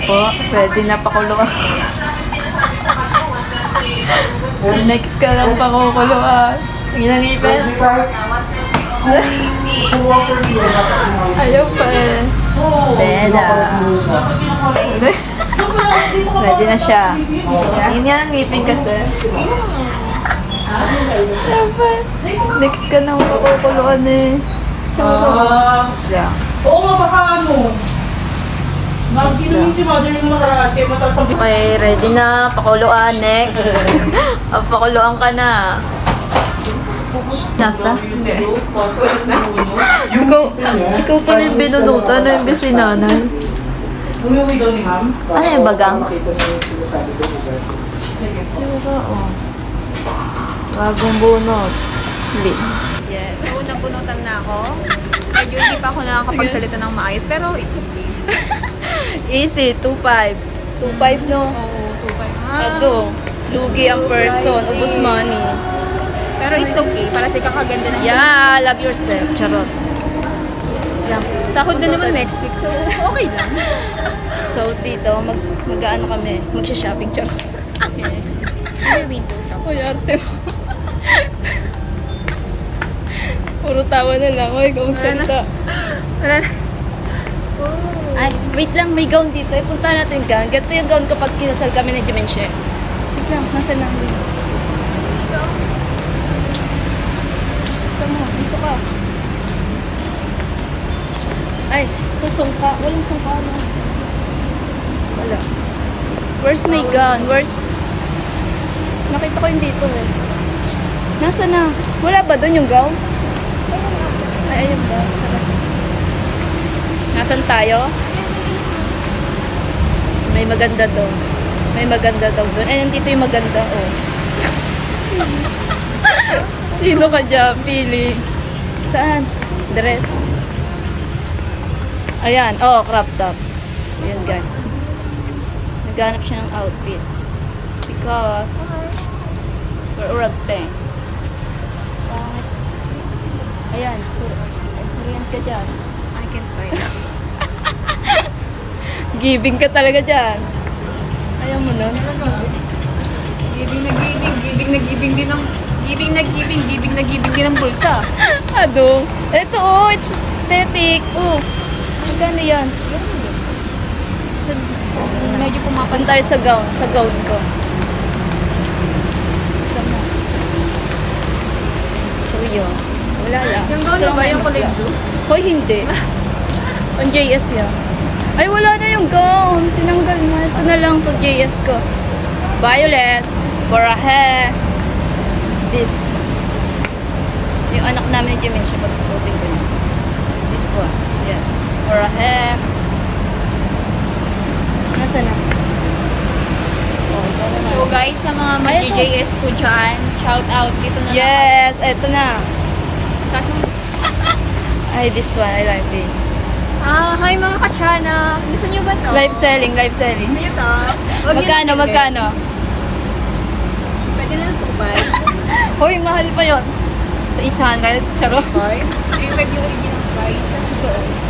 po. Pwede na pakuluan. Next ka lang pakukuluan. Yun ang ipin. Ayaw pa eh. Beda. Pwede na siya. Yun nga ang ngipin kasi. Next ka nang pakukuluan eh. Yeah. Oo, baka ano. Nag-inumin si mother yung nakaraan kaya mataas ang... Okay, ready na. Pakuluan. Next. Pakuluan ka na. Nasa? Ikaw to na yung binunutan na yung bisinanay. Umuwi daw ni ma'am. Ano yung bagang? Bagong bunot. Yes. So, napunutan na ako. Medyo hindi pa ako nakakapagsalita ng maayos, pero it's okay. Easy, 2.5. 2.5 no? Oo, 2.5. Ito, lugi ang person, ubos money. Pero it's okay, para sa kakaganda ng... Yeah, love yourself. Charot. Yeah. Sahod na naman next week, so okay lang. So, dito, mag-ano kami? Magsha-shopping. Charot. Yes. May window shop. Uy, arte mo. Puro tawa na lang. Uy, kung magsalita. Wala na. Ay, wait lang, may gown dito. Eh, punta natin yung gown. Ganito yung gown kapag kinasal kami ng Jimenche. Wait lang, nasa lang. Ikaw? Saan mo? Dito ka. Ay, ito sungka. Walang sungka na. Wala. Where's my gown? Where's... Nakita ko yung dito eh. Nasa na? Wala ba doon yung gown? Ay, ayun ba? Tara. Nasaan tayo? May maganda doon. May maganda daw doon. Ay, nandito yung maganda. Oh. Sino ka dyan? Pili. Saan? Dress. Ayan. Oh, crop top. So, ayan guys. Naghanap siya ng outfit. Because we're uragteng. Pangit. Ayan. Korean ka dyan. I can't find it. Giving ka talaga dyan. Ayaw mo nun? Giving na giving, giving na giving din ng... Giving na giving, giving na giving din ng bulsa. Ado. Ito oh, it's aesthetic. Oh. Magkano yan? Medyo pumapan. Punta tayo sa gown. Sa gown ko. Sama. So yun. Wala lang. Yung gown Gusto na ba lang yung kulay mag- blue? Hoy, hindi. On JS yan. Ay, wala na yung gown. Tinanggal na. Ito na lang to JS ko. Violet. For a hair. This. Yung anak namin ni Jimin siya pagsusutin ko niya. This one. Yes. For a hair. Nasaan na? Oh, ikaw naman. So guys, sa mga Ay, ito. mag-JS ko dyan, shout out dito na Yes! Ito na. Kaso, Ay, this one. I like this. hi mga kachana. Gusto niyo ba to? Live selling. Live selling. Gusto niyo to? Huwag niyo Magkano? na bilhin. Magkano? Pwede na ng 2.5. Hoy, mahal pa yon. 800. Charot. 3.5 yung original price.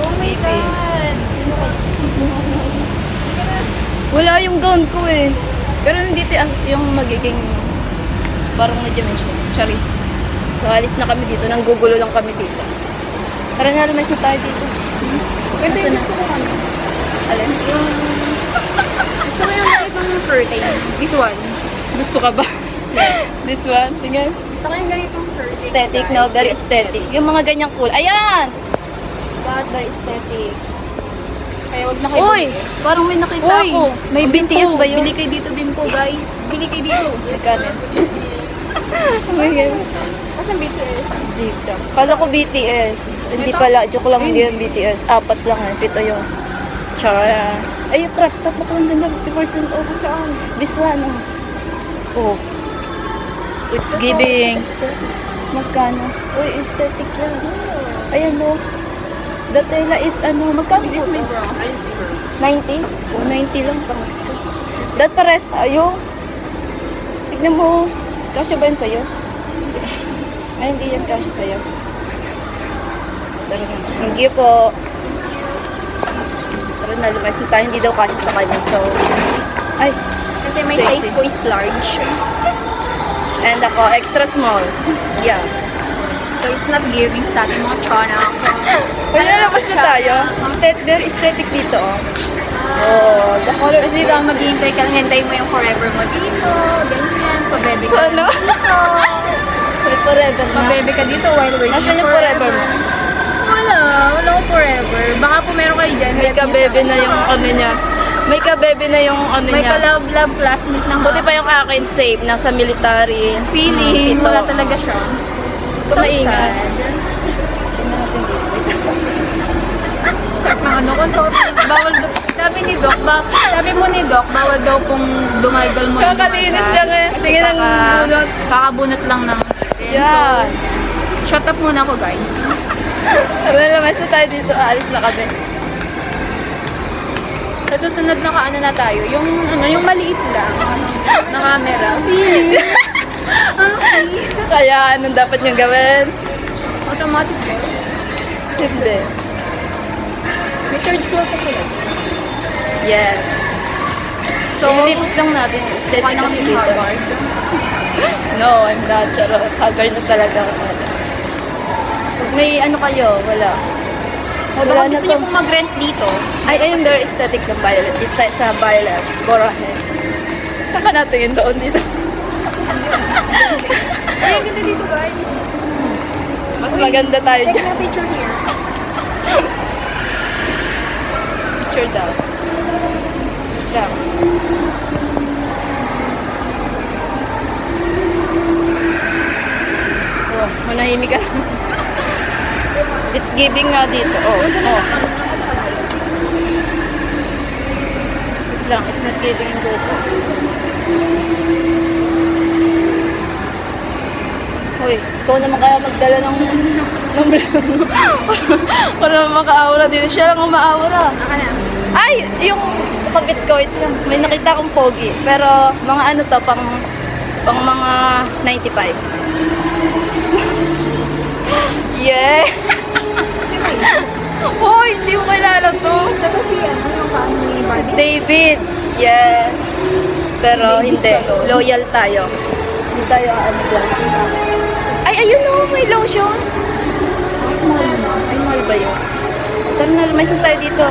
Oh my Baby. God! Sino ka? Wala yung gown ko eh. Pero nandito yung magiging barong na dimension. Charis. So, alis na kami dito. Nanggugulo lang kami dito. Tara na, lumayas na tayo dito. Ito Nasaan yung na? gusto ko ano. Alin? Gusto ko yung ganitong curtain. This one. Gusto ka ba? This one? Tingnan. Gusto ko yung ganitong curtain. Aesthetic, no? Very aesthetic. Yung mga ganyang cool. Ayan! Lahat very aesthetic. Kaya wag na kayo Uy! Parang may nakita ako. May BTS ba yun? Bili kayo dito din po, guys. Bili kayo dito. Magkano? Oh my God. Asan BTS? Dito. Kala ko BTS. Hindi pala. Joke lang, hindi yung BTS. 4 lang eh. 7 yung. Char. Ay, yung crop top. Baka lang ganda. 50% off. Saan? This one. Oh. It's giving. Magkano? Uy, aesthetic yan. Ayan no. The tela is ano. Magkano This is po my to? bra. 90? Oh, 90 lang. Pangas ka. That pares tayo. Tignan mo. Kasya ba yun sa'yo? Ay, hindi yan kasya sa'yo. Tara na. Thank you po. Tara Tara na, lumayas na tayo. Hindi daw kasi sa kanya. So, ay. Kasi may Sexy. size ko is large. And ako, extra small. Yeah. So it's not giving sa ating mga chana. Pwede na labas na tayo. Very aesthetic dito, oh. Oh, the color is Kasi lang maghihintay ka, hintay mo yung forever mo dito, ganyan, pabebe ka Sana. dito. May forever na. Pabebe ka dito while waiting Nasaan yung forever mo? Wala akong forever. Baka po meron kayo dyan. May kabebe na yung ano niya. May kabebe na yung ano May niya. ka-love classmate ng Buti pa yung akin safe, nasa military. feeling. Pito. Wala talaga siya. So Kumaingat. sad. Sarap ng ano ko. So, bawal sabi ni Doc, sabi mo ni Doc, bawal daw pong dumalgal mo yung Kakalinis dumalgal. lang eh. Kasi Sige lang, bunot. kakabunot lang ng ngipin. Yan. So, shut up muna ako guys. Tara na, mas na tayo dito. Aalis na kami. Sa susunod na kaano na tayo, yung maliit lang na camera. Kaya, anong dapat niyong gawin? Automatic ba? Hindi. May third floor pa pala. Yes. So, Ilipot lang natin. Aesthetic mukha na kasi kami dito. Harvard. No, I'm not. Charot. Haggard na talaga ako. Pag may ano kayo, wala. O baka gusto niyo pong mag-rent dito. Ay, ayun, very aesthetic ng Violet. Dito tayo sa Violet. Go ahead. Saan ka natingin doon dito? Ay, ang ganda dito guys. Mas maganda tayo Take dyan. a picture here. Picture daw. Daw. Oh, manahimik ka. It's giving nga dito. Oh, oh. Wait lang, it's not giving in dito. Hoy, ikaw naman kaya magdala ng para naman maka-aura dito. Siya lang ang ma-aura. Naka na. Ay, yung kapit ko, wait lang. May nakita akong pogi. Pero mga ano to, pang mga 95. Yeah! Hoy, hindi mo kilala to. Diba si ano, yung paano ni Barbie? David. Yes. Pero David hindi. Salon. Loyal tayo. Hindi tayo ano lang. Ay, ayun o. May lotion. Ay, mahal ba yun? Tara na, lumaysan tayo dito.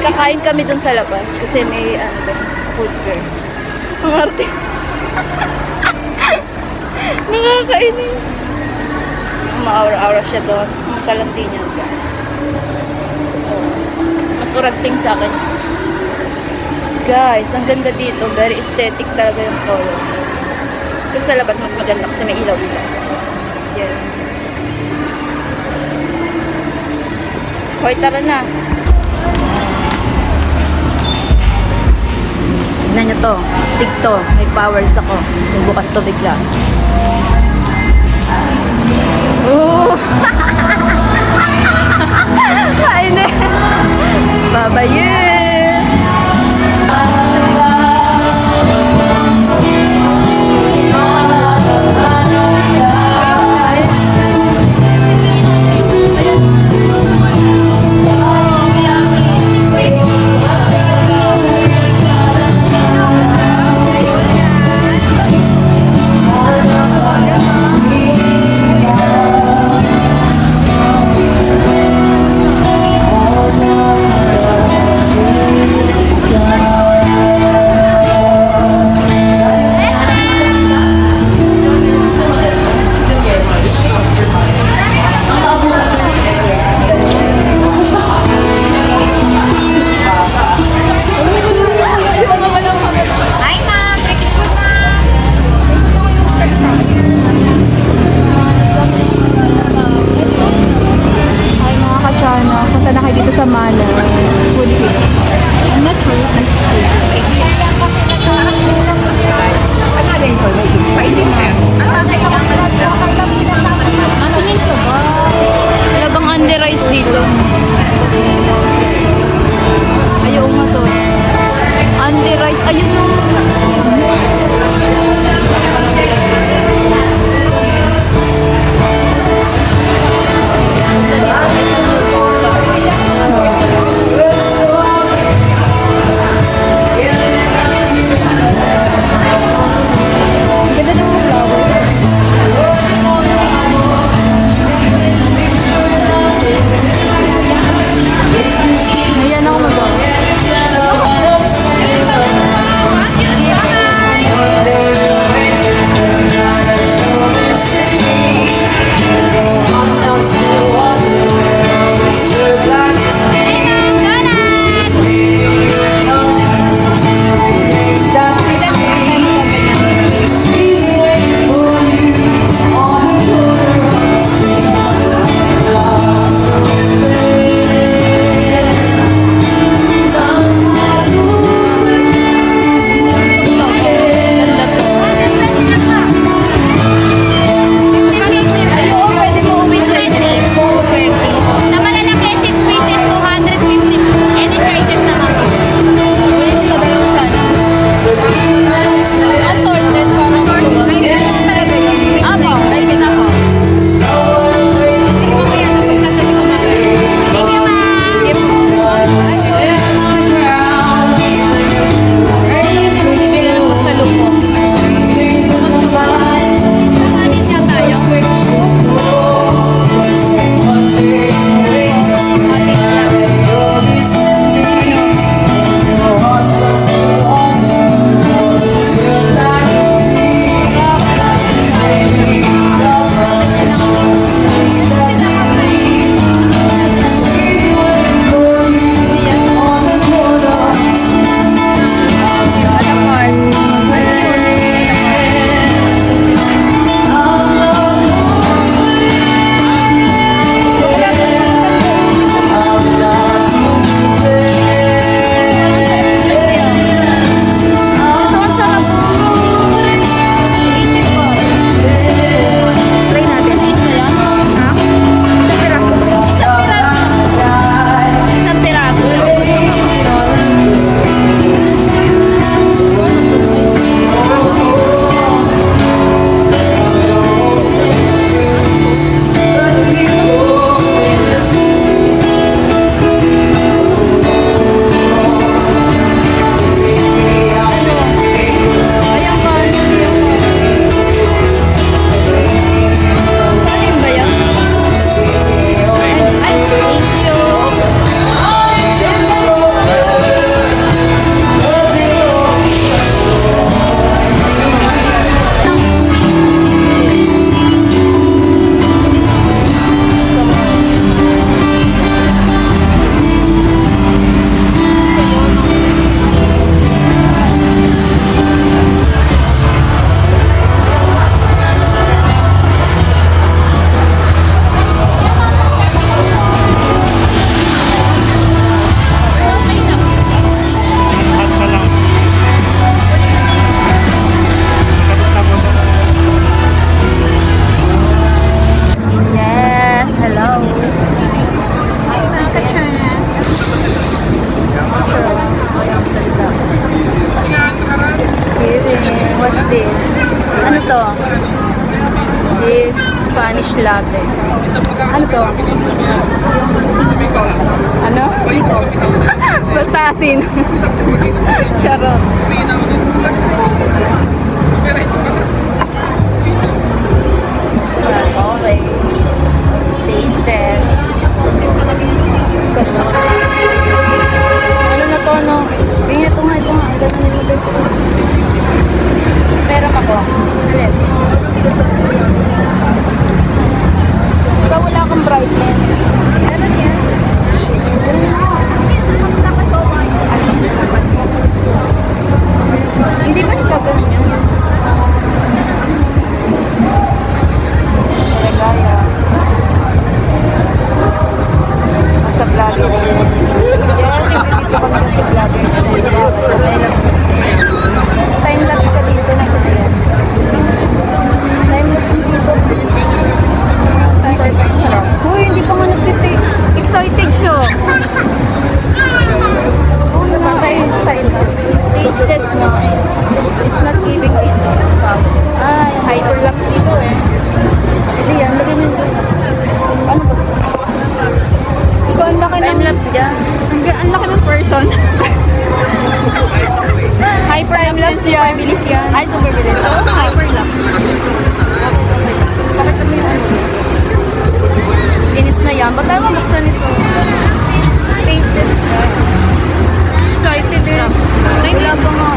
Kakain kami dun sa labas. Kasi may ano ba, food fair. Ang arte. Nakakainis. Maaura-aura siya doon. Ang kalanti niya. Mas uragting sa akin. Guys, ang ganda dito. Very aesthetic talaga yung color. Ito sa labas mas maganda kasi may ilaw-ilaw. Yes. Hoy, tara na. Tignan nyo to. Stick to. May powers ako. Yung bukas to bigla. Ooh! Kainin! Babayin! to? This Spanish latte. Ano to? Ano? Basta asin. Charot. Okay. Taste test. Ano na to, no? Tingnan ito nga, ito nga. Ang ganda nilagay ko. Meron ako. Alin? Ikaw wala kang brightness. Meron yan. Hindi ba nagkaganon yun? Regaya. Sa vlogger. Yes, dito kami sa vlogger. Time-lapse ka dito na sa yan. Time-lapse dito. Uy, hindi pa nga nagtitake. Excited siya. Diba tayo time-lapse? Taste test mo. It's not giving it. Ah, hyperlapse dito eh. Hindi yan, lagyan mo dito. Ano ba? Ikaw, ang laki ng... Time-lapse dyan. Ang laki ng person. Hyperlapse yan. Super bilis yan. Ay, super bilis. Hyperlapse. Pakita mo yung ano. Inis na yan. Ba't tayo mabuksan ito? Taste test ka. Excited eh. Wala pa nga.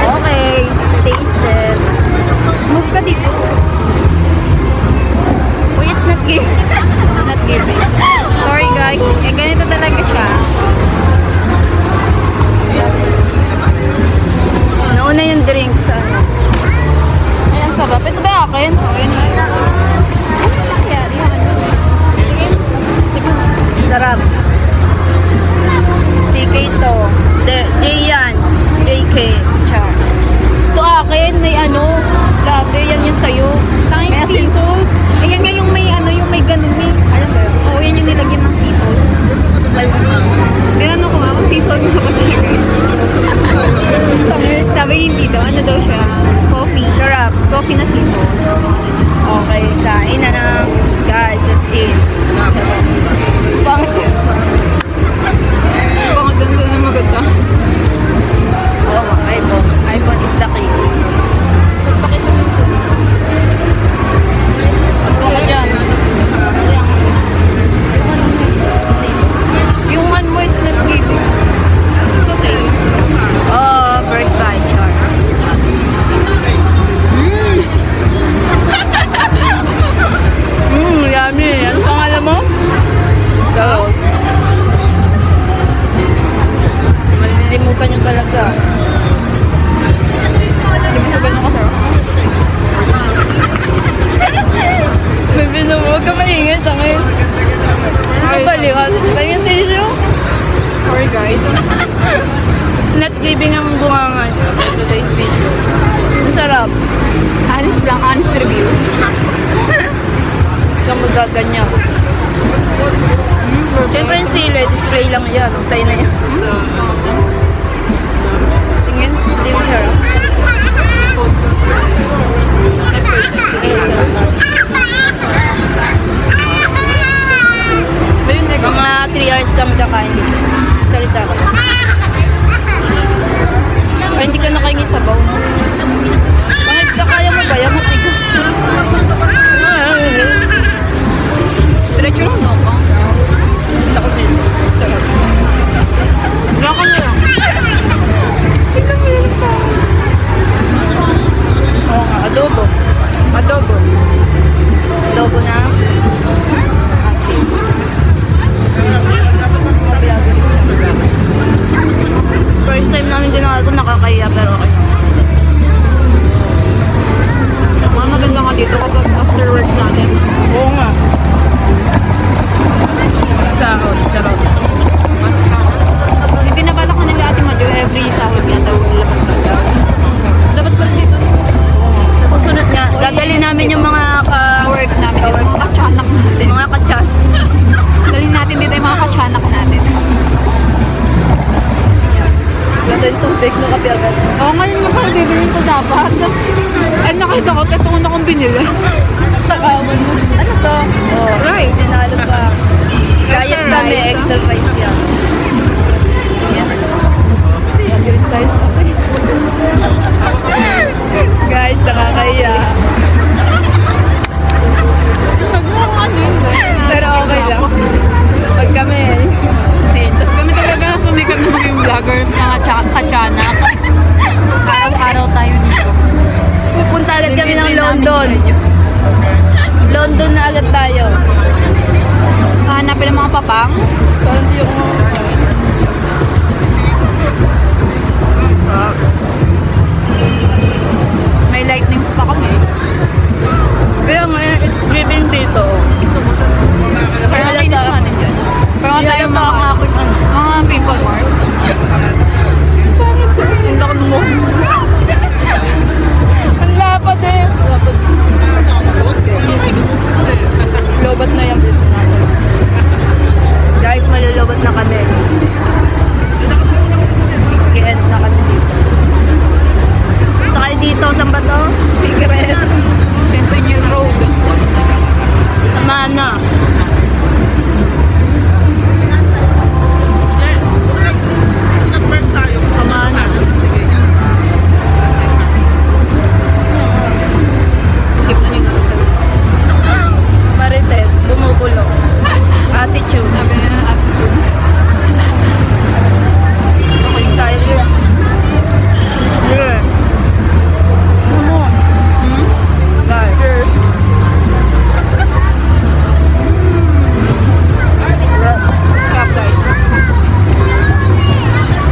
Okay. Taste test. Move ka dito. Uy, it's not giving. It's not giving. Sorry guys. Eh, ganito talaga siya. Nauna yung drinks. Ano. Ayan, sarap. Ito ba akin? Okay na. Ano nangyari? Sarap. CK to. J yan. JK. Char. Ito akin. May ano. Latte. Yan yung sayo. Tanging May asin. sea salt. Ayan nga yung may ano, yung may ganun eh. Alam ba yun? Oo, yan yung nilagyan ng sea salt. Ganun ako nga, kung sea salt na ako talaga. Sabi hindi daw, ano daw siya? Coffee. Sarap. Coffee na sea salt. Okay. Kain na na. Guys, let's eat. Pangit. Baka ganda na maganda. Oo nga. iPhone. iPhone is the key. Baka dyan. Yung one mo, it's not giving. It's okay. Oh, first bite, char. Yummy. Ano pangalan mo? So, malilimutan yung talaga. Ganun ka, sir. May binumo. Huwag ka maingay, tangin. Balikan. Tangin tissue. Sorry guys. It's not giving ang bunga nga today's video. Ang sarap. Honest lang, honest review. Ikaw magaganyan. Siyempre yung sili, display lang yan. Ang sign na yan. Tingin, hindi mo siya. Mga 3 hours kami kakain dito. Salita ka. Ay, hindi ka nakahingi sabaw, no? Pangit ka, kaya mo ba? Yung matigo. Diretso lang ako. Ako din. Sarap. Wala ka na lang. Oo nga, adobo. Adobo. Adobo na asin. First time namin ginawa ito, nakakaya pero okay. Mga maganda ka dito kapag after work natin. Oo nga. Sahod, charot. Yung pinabala ko nila Ate Madu, every sahod niya daw nilabas na daw. Dapat pala dito. Sa susunod nga, dadali namin yung mga Work namin. Yung mga katsanak natin. mga katsan. Dalhin natin dito yung mga katsanak natin. Ganda yung tubig na kape agad. Oo, ngayon mo pa bibili ko dapat. Ano nakita ko, ito na akong binili. Takawan mo. Ano to? Oh, rice. Sinalo pa. Diet kami, exercise yan. Yan. Mag-iris tayo. Guys, nakakaya. Pero okay lang. Pag kami, dito. Kami talaga sumikat na maging vlogger mga kachana. Araw-araw tayo dito. pupunta agad kami ng London. London na agad tayo. Hanapin ang mga papang. Parang di ako May lightnings pa kami. kaya ngayon, it's giving dito. Pero linis natin yun. Pero nga tayo mga people marks. Ang laki mo. Ang lapad eh. Lobat na yung piso natin. Guys, malulubat na kami. I-end na kami dito. Punta kayo dito. Saan ba to? Secret. Centennial Road. Tama na. Tama na. Keep na nyo Marites, bumubulo. Attitude. Sabi na ng attitude. Okay, style yun. Yeah. Come on. Guys. Crap guys.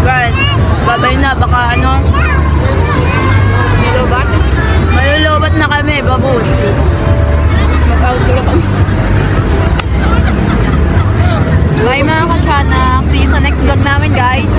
Guys, babay na. Baka ano, Nilobat. malulubat na kami, baboy. Mag-outro kami. Bye mga kachana. See you sa next vlog namin guys.